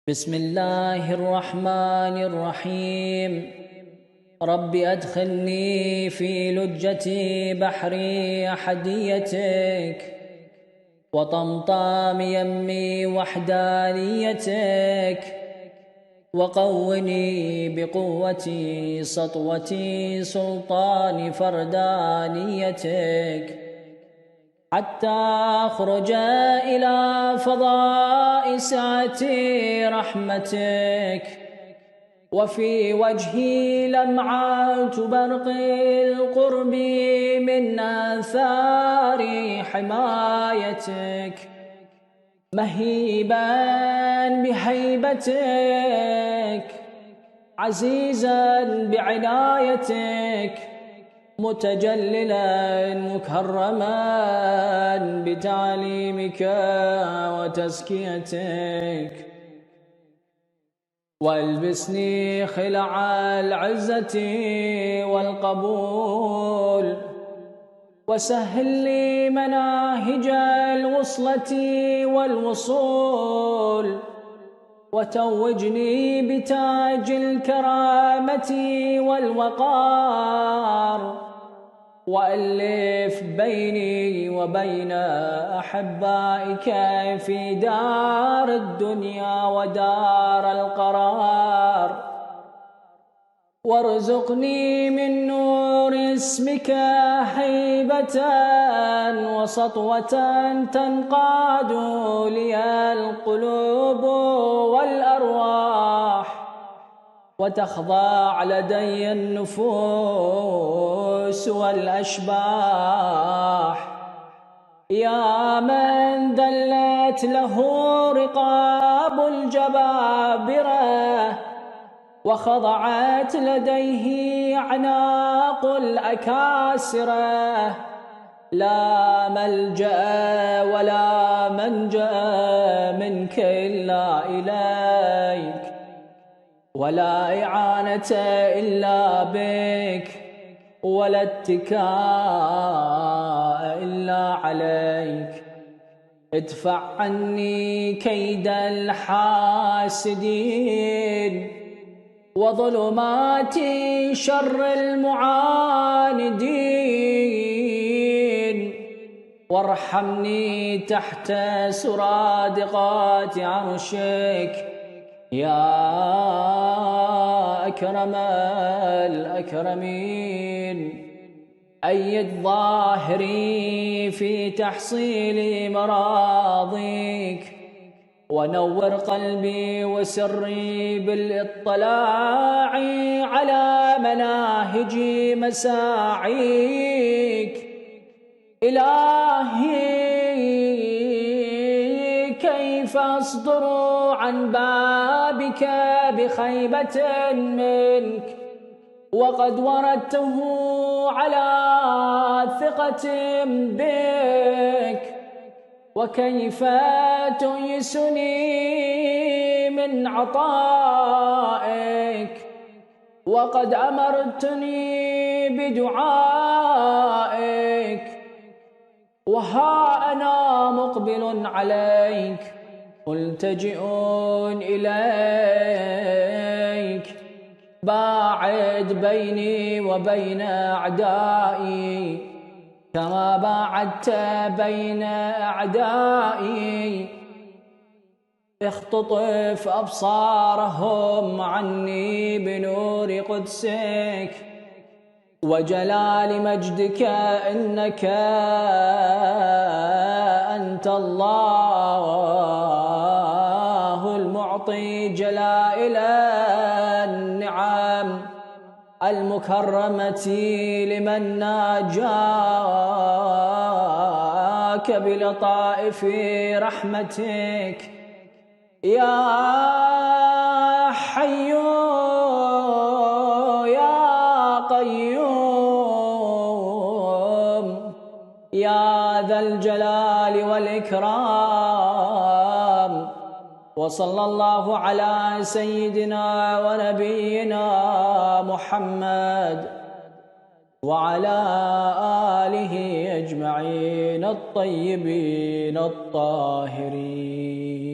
بسم الله الرحمن الرحيم. رب أدخلني في لجة بحر أحديتك وطمطام يمي وحدانيتك، وقوني بقوة سطوة سلطان فردانيتك، حتى أخرج إلى فضاء سعة رحمتك، وفي وجهي لمعة برق القرب من آثار حمايتك، مهيبا بهيبتك، عزيزا بعنايتك، متجللا مكرما بتعليمك وتزكيتك، والبسني خلع العزة والقبول، وسهل لي مناهج الوصلة والوصول، وتوجني بتاج الكرامة والوقار، وألف بيني وبين أحبائك في دار الدنيا ودار القرار، وارزقني من نور اسمك هيبة وسطوة تنقاد لي القلوب والأرواح، وتخضع لدي النفوس والأشباح، يا من دلت له رقاب الجبابرة وخضعت لديه أعناق الأكاسرة، لا ملجأ ولا منجأ منك إلا إليك، ولا إعانة إلا بك، ولا اتكاء إلا عليك. ادفع عني كيد الحاسدين وظلمات شر المعاندين، وارحمني تحت سرادقات عرشك يا أكرم الأكرمين. أيد ظاهري في تحصيل مراضيك، ونور قلبي وسري بالاطلاع على مناهج مساعيك. إلهي كيف أصدر عن بابك بخيبة منك وقد وردته على ثقة بك، وكيف تؤيسني من عطائك وقد أمرتني بدعائك، وها أنا مقبل عليك ملتجئ إليك، باعد بيني وبين أعدائي كما باعدت بين أعدائي، اختطف أبصارهم عني بنور قدسك وجلال مجدك، إنك أنت الله المعطي جلائل النعم المكرمة لمن ناجاك بلطائف رحمتك، يا حي يا قيوم يا ذا الجلال والإكرام. وصلى الله على سيدنا ونبينا محمد وعلى آله أجمعين الطيبين الطاهرين.